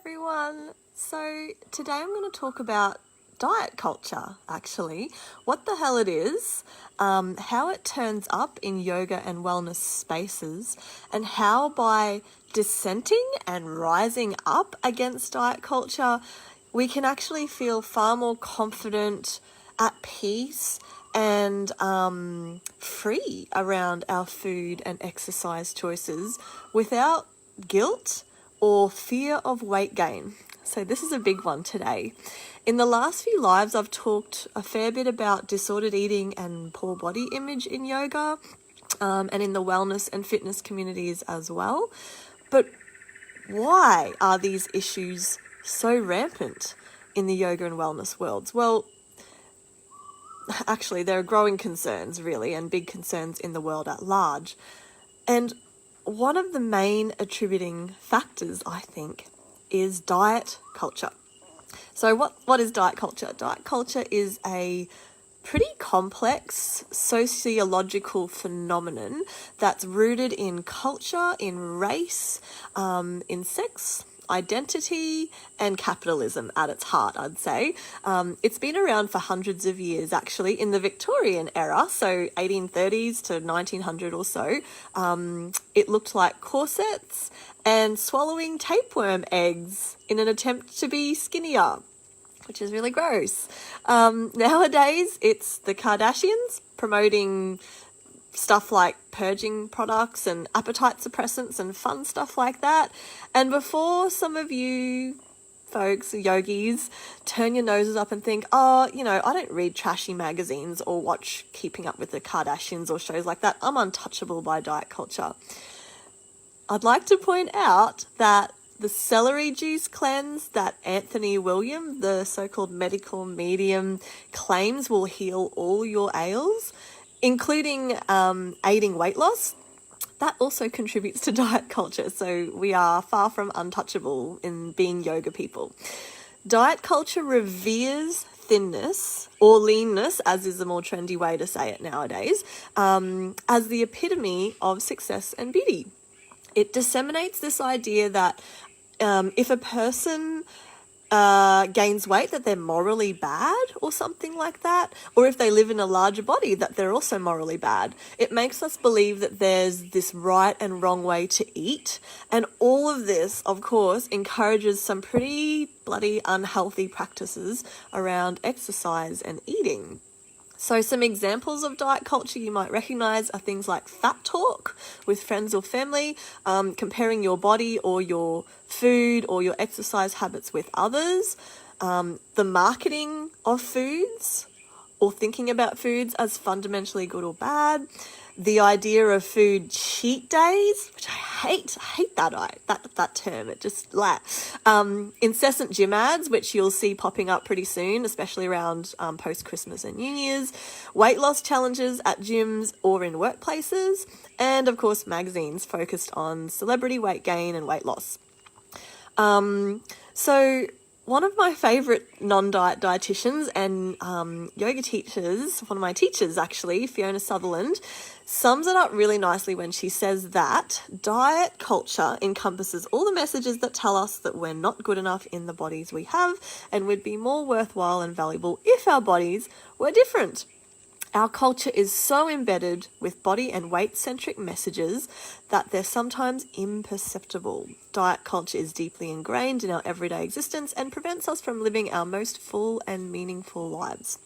everyone. So today I'm going to talk about diet culture, actually, what the hell it is, how it turns up in yoga and wellness spaces, and how by dissenting and rising up against diet culture, we can actually feel far more confident, at peace, and free around our food and exercise choices without guilt or fear of weight gain. So this is a big one today. In the last few lives, I've talked a fair bit about disordered eating and poor body image in yoga, and in the wellness and fitness communities as well. But why are these issues so rampant in the yoga and wellness worlds? Well, actually, there are growing concerns, really, and big concerns in the world at large. And one of the main attributing factors, I think, is diet culture. So what is diet culture? Diet culture is a pretty complex sociological phenomenon that's rooted in culture, in race, in sex, identity, and capitalism at its heart, I'd say. It's been around for hundreds of years, actually. In the Victorian era, so 1830s to 1900 or so, it looked like corsets and swallowing tapeworm eggs in an attempt to be skinnier, which is really gross. Nowadays, it's the Kardashians promoting stuff like purging products and appetite suppressants and fun stuff like that. And before some of you folks, yogis, turn your noses up and think, I don't read trashy magazines or watch Keeping Up with the Kardashians or shows like that. I'm untouchable by diet culture. I'd like to point out that the celery juice cleanse that Anthony William, the so-called medical medium, claims will heal all your ails, including aiding weight loss, that also contributes to diet culture. So we are far from untouchable in being yoga people. Diet culture reveres thinness or leanness, as is a more trendy way to say it nowadays, as the epitome of success and beauty. It disseminates this idea that if a person gains weight, that they're morally bad or something like that, or if they live in a larger body, that they're also morally bad. It makes us believe that there's this right and wrong way to eat, and all of this, of course, encourages some pretty bloody unhealthy practices around exercise and eating. So some examples of diet culture you might recognize are things like fat talk with friends or family, comparing your body or your food or your exercise habits with others, the marketing of foods or thinking about foods as fundamentally good or bad, the idea of food cheat days, which I hate that term. It just incessant gym ads, which you'll see popping up pretty soon, especially around post-Christmas and New Year's, weight loss challenges at gyms or in workplaces, and of course magazines focused on celebrity weight gain and weight loss. So one of my favorite non-diet dietitians and yoga teachers, one of my teachers actually, Fiona Sutherland, sums it up really nicely when she says that diet culture encompasses all the messages that tell us that we're not good enough in the bodies we have and would be more worthwhile and valuable if our bodies were different. Our culture is so embedded with body and weight-centric messages that they're sometimes imperceptible. Diet culture is deeply ingrained in our everyday existence and prevents us from living our most full and meaningful lives.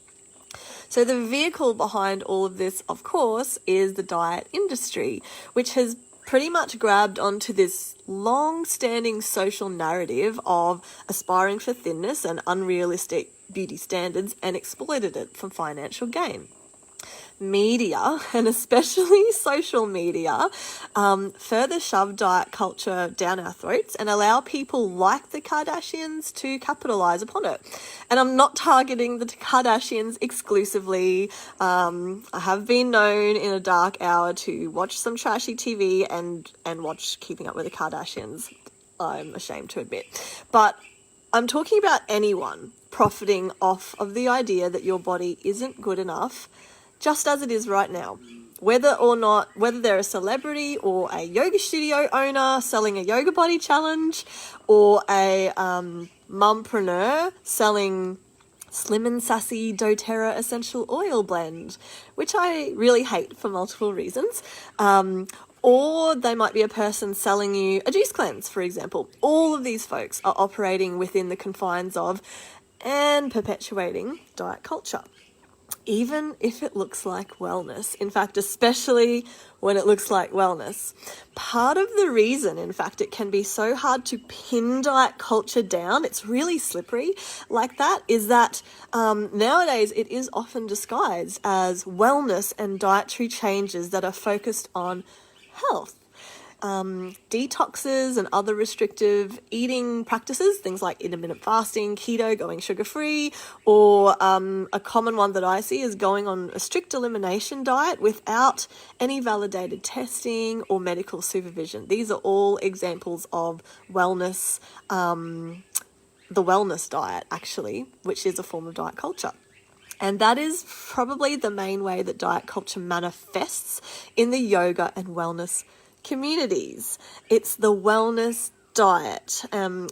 So the vehicle behind all of this, of course, is the diet industry, which has pretty much grabbed onto this long-standing social narrative of aspiring for thinness and unrealistic beauty standards and exploited it for financial gain. Media, and especially social media, further shove diet culture down our throats and allow people like the Kardashians to capitalize upon it. And I'm not targeting the Kardashians exclusively. I have been known in a dark hour to watch some trashy TV and watch Keeping Up with the Kardashians, I'm ashamed to admit. But I'm talking about anyone profiting off of the idea that your body isn't good enough just as it is right now. whether they're a celebrity or a yoga studio owner selling a yoga body challenge, or a mumpreneur selling Slim and Sassy doTERRA essential oil blend, which I really hate for multiple reasons. Or they might be a person selling you a juice cleanse, for example. All of these folks are operating within the confines of and perpetuating diet culture, even if it looks like wellness. In fact, especially when it looks like wellness. Part of the reason, in fact, it can be so hard to pin diet culture down, it's really slippery like that, is that nowadays it is often disguised as wellness and dietary changes that are focused on health. Detoxes and other restrictive eating practices, things like intermittent fasting, keto, going sugar-free, or a common one that I see is going on a strict elimination diet without any validated testing or medical supervision. These are all examples of wellness, the wellness diet actually, which is a form of diet culture. And that is probably the main way that diet culture manifests in the yoga and wellness communities. It's the wellness diet.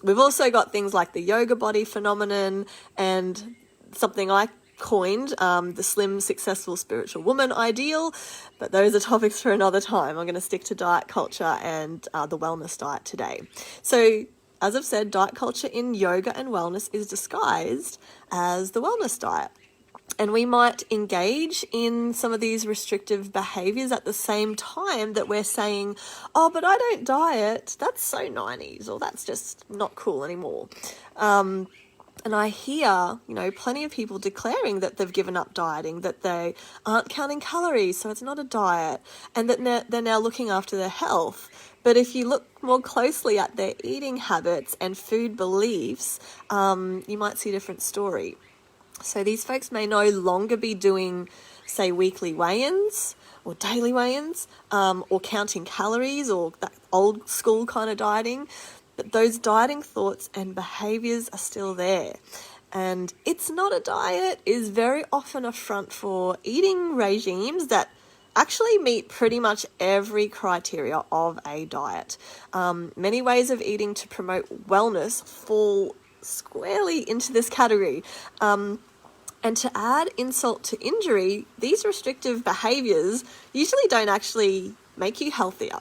We've also got things like the yoga body phenomenon and something I coined, the slim, successful spiritual woman ideal, but those are topics for another time. I'm going to stick to diet culture and the wellness diet today. So, as I've said, diet culture in yoga and wellness is disguised as the wellness diet. And we might engage in some of these restrictive behaviors at the same time that we're saying, oh, but I don't diet. That's so 90s, or that's just not cool anymore. And I hear, plenty of people declaring that they've given up dieting, that they aren't counting calories, so it's not a diet, and that they're now looking after their health. But if you look more closely at their eating habits and food beliefs, you might see a different story. So these folks may no longer be doing, say, weekly weigh-ins or daily weigh-ins, or counting calories, or that old school kind of dieting. But those dieting thoughts and behaviors are still there. And it's not a diet is very often a front for eating regimes that actually meet pretty much every criteria of a diet. Many ways of eating to promote wellness fall squarely into this category. And to add insult to injury, these restrictive behaviors usually don't actually make you healthier.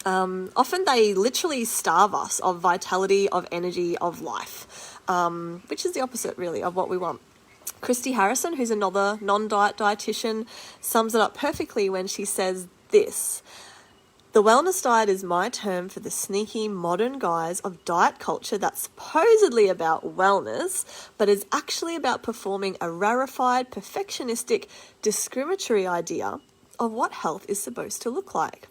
Often they literally starve us of vitality, of energy, of life, which is the opposite really of what we want. Christy Harrison, who's another non-diet dietitian, sums it up perfectly when she says this: the wellness diet is my term for the sneaky modern guise of diet culture that's supposedly about wellness, but is actually about performing a rarefied, perfectionistic, discriminatory idea of what health is supposed to look like.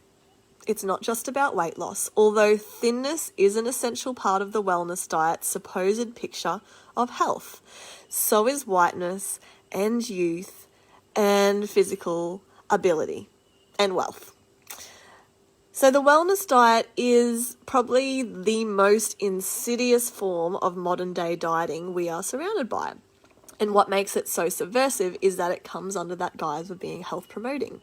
It's not just about weight loss, although thinness is an essential part of the wellness diet's supposed picture of health. So is whiteness and youth and physical ability and wealth. So the wellness diet is probably the most insidious form of modern day dieting we are surrounded by. And what makes it so subversive is that it comes under that guise of being health promoting.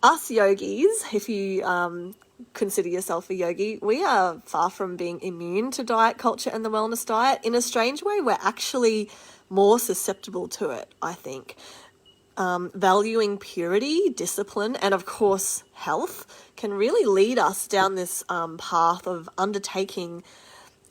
Us yogis, if you consider yourself a yogi, we are far from being immune to diet culture and the wellness diet. In a strange way, we're actually more susceptible to it, I think. Valuing purity, discipline, and of course health can really lead us down this path of undertaking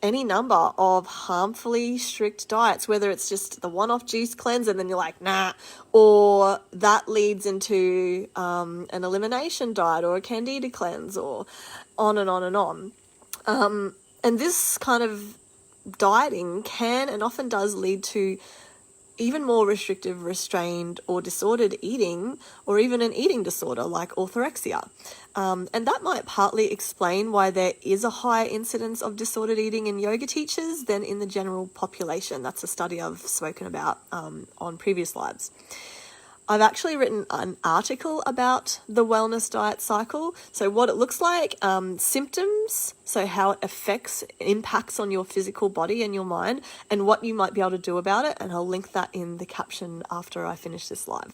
any number of harmfully strict diets, whether it's just the one-off juice cleanse and then you're like, nah, or that leads into an elimination diet or a candida cleanse, or on and on and on. And this kind of dieting can and often does lead to even more restrictive, restrained, or disordered eating, or even an eating disorder like orthorexia. And that might partly explain why there is a higher incidence of disordered eating in yoga teachers than in the general population. That's a study I've spoken about on previous lives. I've actually written an article about the wellness diet cycle. So what it looks like, symptoms, so how it impacts on your physical body and your mind, and what you might be able to do about it. And I'll link that in the caption after I finish this live.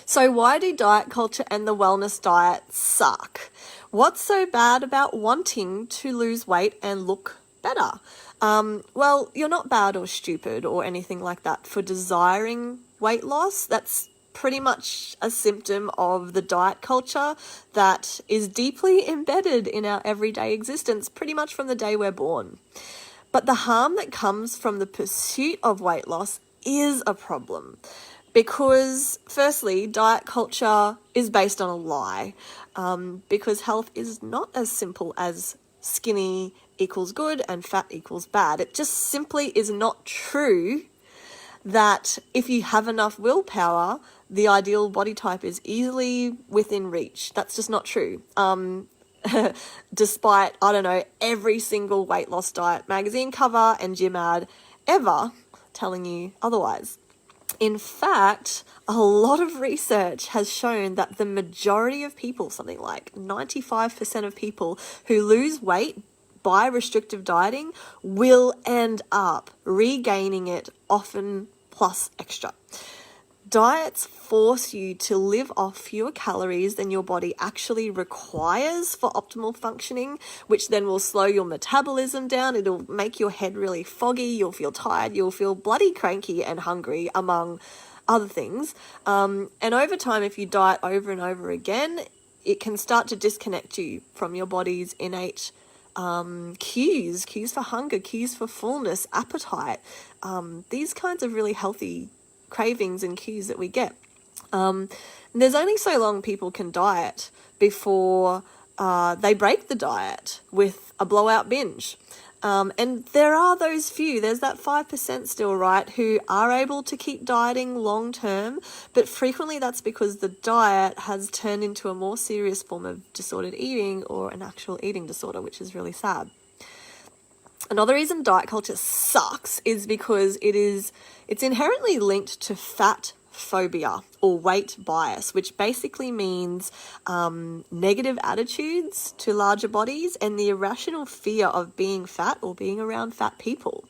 So why do diet culture and the wellness diet suck? What's so bad about wanting to lose weight and look better? Well, you're not bad or stupid or anything like that for desiring weight loss. That's pretty much a symptom of the diet culture that is deeply embedded in our everyday existence, pretty much from the day we're born. But the harm that comes from the pursuit of weight loss is a problem. Because, firstly, diet culture is based on a lie. Because health is not as simple as skinny equals good and fat equals bad. It just simply is not true that if you have enough willpower, the ideal body type is easily within reach. That's just not true. Despite, every single weight loss diet magazine cover and gym ad ever telling you otherwise. In fact, a lot of research has shown that the majority of people, something like 95% of people who lose weight by restrictive dieting will end up regaining it, often plus extra. Diets force you to live off fewer calories than your body actually requires for optimal functioning, which then will slow your metabolism down. It'll make your head really foggy. You'll feel tired. You'll feel bloody cranky and hungry, among other things. And over time, if you diet over and over again, it can start to disconnect you from your body's innate cues for hunger, cues for fullness, appetite, these kinds of really healthy cravings and cues that we get. There's only so long people can diet before they break the diet with a blowout binge. And there are those few, there's that 5% still, right, who are able to keep dieting long term, but frequently that's because the diet has turned into a more serious form of disordered eating or an actual eating disorder, which is really sad. Another reason diet culture sucks is because it's inherently linked to fat phobia or weight bias, which basically means negative attitudes to larger bodies and the irrational fear of being fat or being around fat people.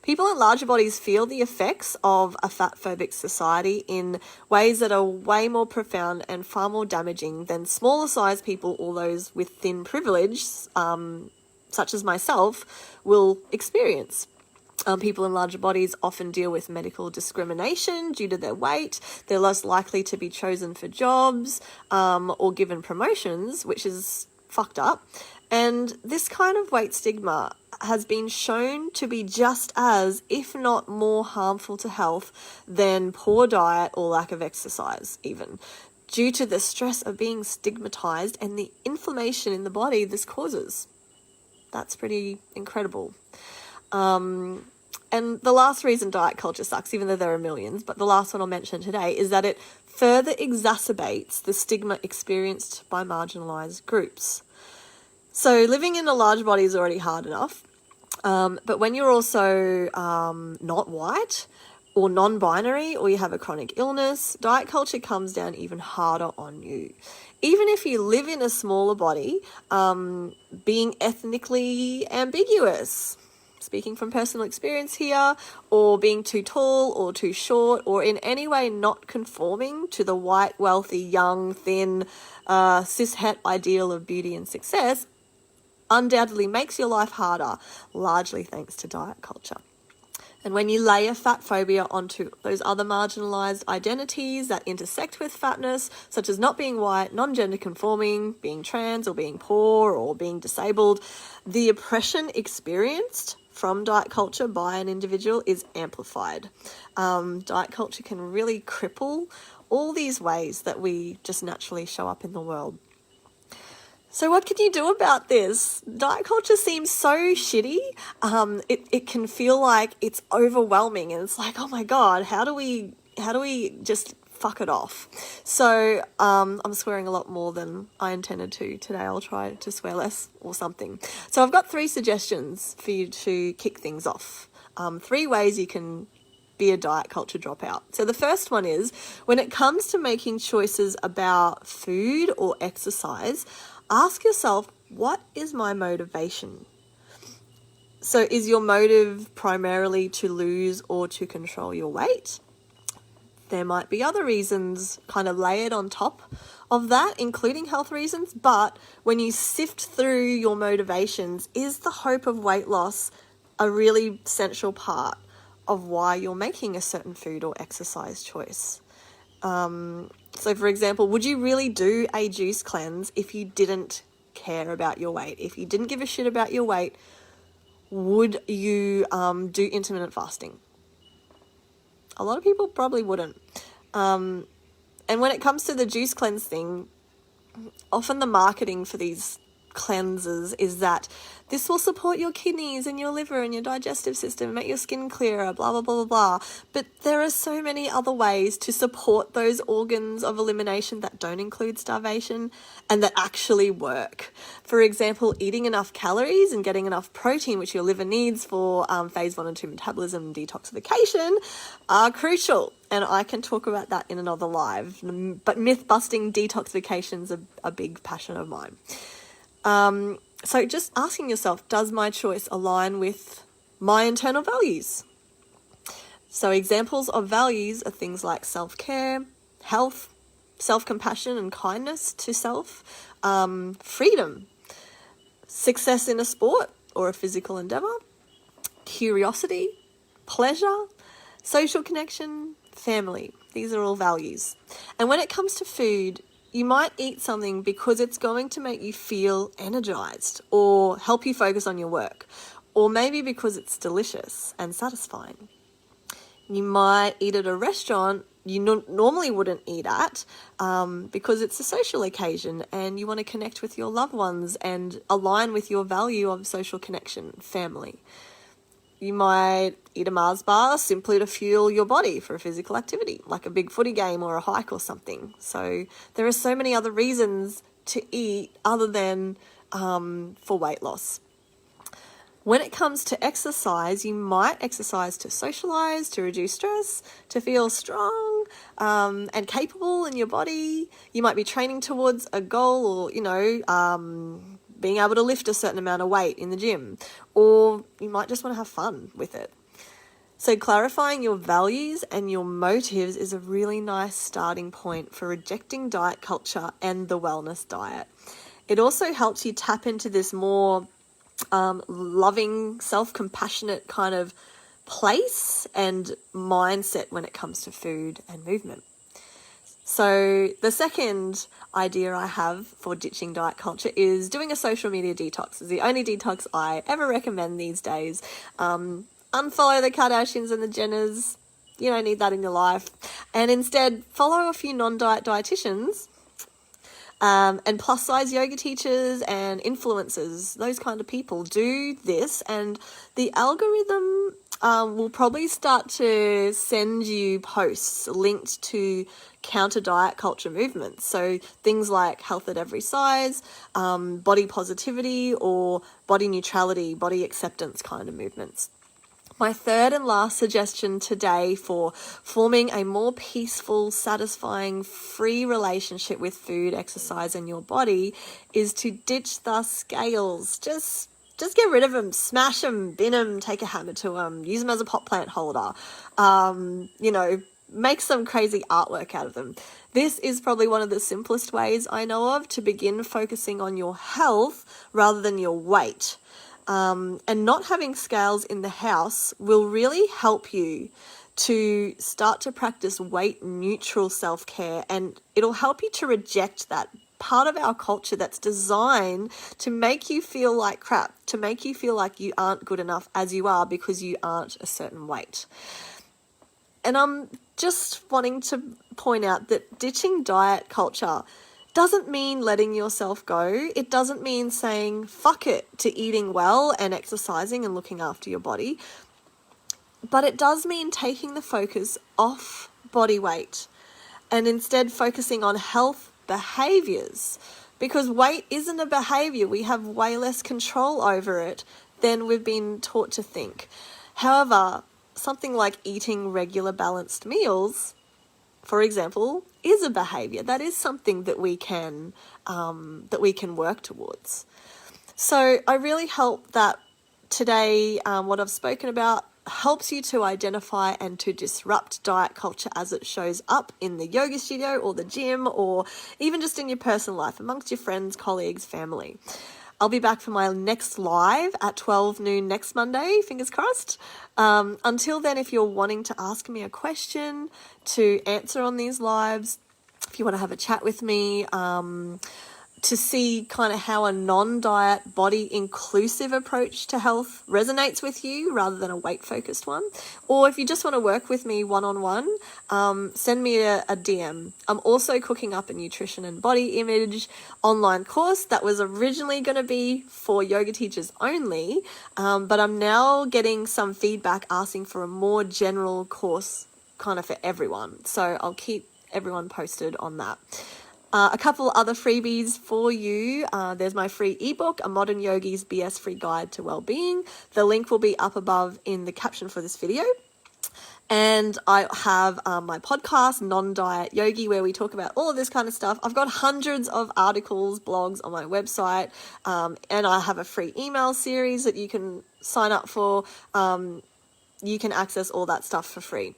People in larger bodies feel the effects of a fat-phobic society in ways that are way more profound and far more damaging than smaller sized people or those with thin privilege, such as myself, will experience. People in larger bodies often deal with medical discrimination due to their weight. They're less likely to be chosen for jobs or given promotions, which is fucked up. And this kind of weight stigma has been shown to be just as, if not more, harmful to health than poor diet or lack of exercise even, due to the stress of being stigmatized and the inflammation in the body this causes. That's pretty incredible. And the last reason diet culture sucks, even though there are millions, but the last one I'll mention today is that it further exacerbates the stigma experienced by marginalized groups. So living in a large body is already hard enough, but when you're also not white or non-binary or you have a chronic illness, diet culture comes down even harder on you. Even if you live in a smaller body, being ethnically ambiguous, speaking from personal experience here, or being too tall or too short, or in any way not conforming to the white, wealthy, young, thin, cis-het ideal of beauty and success, undoubtedly makes your life harder, largely thanks to diet culture. And when you layer fat phobia onto those other marginalized identities that intersect with fatness, such as not being white, non-gender conforming, being trans or being poor or being disabled, the oppression experienced from diet culture by an individual is amplified. Diet culture can really cripple all these ways that we just naturally show up in the world. So what can you do about this? Diet culture seems so shitty. It can feel like it's overwhelming and it's like, oh my God, how do we just fuck it off? So I'm swearing a lot more than I intended to today. I'll try to swear less or something. So I've got 3 suggestions for you to kick things off. 3 ways you can be a diet culture dropout. So the first one is, when it comes to making choices about food or exercise, ask yourself, what is my motivation? So is your motive primarily to lose or to control your weight? There might be other reasons kind of layered on top of that, including health reasons, but when you sift through your motivations, is the hope of weight loss a really central part of why you're making a certain food or exercise choice? So for example, would you really do a juice cleanse if you didn't care about your weight? If you didn't give a shit about your weight, would you do intermittent fasting? A lot of people probably wouldn't. And when it comes to the juice cleanse thing, often the marketing for these cleanses is that this will support your kidneys and your liver and your digestive system, make your skin clearer, blah, blah, blah, blah, blah. But there are so many other ways to support those organs of elimination that don't include starvation and that actually work. For example, eating enough calories and getting enough protein, which your liver needs for phase 1 and 2 metabolism and detoxification, are crucial. And I can talk about that in another live. But myth-busting detoxification is a big passion of mine. So just asking yourself, does my choice align with my internal values? So examples of values are things like self-care, health, self-compassion and kindness to self, freedom, success in a sport or a physical endeavor, curiosity, pleasure, social connection, family. These are all values. And when it comes to food, you might eat something because it's going to make you feel energized or help you focus on your work, or maybe because it's delicious and satisfying. You might eat at a restaurant you normally wouldn't eat at because it's a social occasion and you want to connect with your loved ones and align with your value of social connection, family. You might eat a Mars bar simply to fuel your body for a physical activity, like a big footy game or a hike or something. So there are so many other reasons to eat other than for weight loss. When it comes to exercise, you might exercise to socialize, to reduce stress, to feel strong and capable in your body. You might be training towards a goal or, being able to lift a certain amount of weight in the gym, or you might just want to have fun with it. So clarifying your values and your motives is a really nice starting point for rejecting diet culture and the wellness diet. It also helps you tap into this more loving, self-compassionate kind of place and mindset when it comes to food and movement. So the second idea I have for ditching diet culture is doing a social media detox. It's the only detox I ever recommend these days. Unfollow the Kardashians and the Jenners. You don't need that in your life. And instead, follow a few non-diet dietitians and plus-size yoga teachers and influencers. Those kind of people do this, and the algorithm will probably start to send you posts linked to counter diet culture movements. So things like health at every size, body positivity, or body neutrality, body acceptance kind of movements. My third and last suggestion today for forming a more peaceful, satisfying, free relationship with food, exercise, and your body is to ditch the scales. Just get rid of them, smash them, bin them, take a hammer to them, use them as a pot plant holder, make some crazy artwork out of them. This is probably one of the simplest ways I know of to begin focusing on your health rather than your weight. And not having scales in the house will really help you to start to practice weight neutral self-care, and it'll help you to reject that part of our culture that's designed to make you feel like crap, to make you feel like you aren't good enough as you are because you aren't a certain weight. And I'm just wanting to point out that ditching diet culture doesn't mean letting yourself go. It doesn't mean saying fuck it to eating well and exercising and looking after your body. But it does mean taking the focus off body weight and instead focusing on health behaviors, because weight isn't a behavior. We have way less control over it than we've been taught to think. However, something like eating regular balanced meals, for example, is a behavior. That is something that we can work towards. So I really hope that today what I've spoken about helps you to identify and to disrupt diet culture as it shows up in the yoga studio or the gym, or even just in your personal life amongst your friends, colleagues, family. I'll be back for my next live at 12 noon next Monday, fingers crossed. Until then, if you're wanting to ask me a question to answer on these lives, if you want to have a chat with me, to see kind of how a non-diet, body-inclusive approach to health resonates with you rather than a weight-focused one. Or if you just want to work with me one-on-one, send me a DM. I'm also cooking up a nutrition and body image online course that was originally going to be for yoga teachers only, but I'm now getting some feedback asking for a more general course kind of for everyone. So I'll keep everyone posted on that. A couple other freebies for you. There's my free ebook, A Modern Yogi's BS-Free Guide to Wellbeing. The link will be up above in the caption for this video. And I have my podcast, Non-Diet Yogi, where we talk about all of this kind of stuff. I've got hundreds of articles, blogs on my website, and I have a free email series that you can sign up for. You can access all that stuff for free.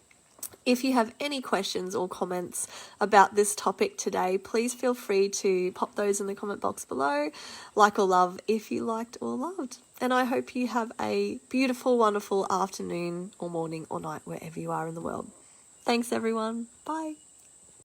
If you have any questions or comments about this topic today, please feel free to pop those in the comment box below. Like or love if you liked or loved. And I hope you have a beautiful, wonderful afternoon or morning or night wherever you are in the world. Thanks, everyone. Bye.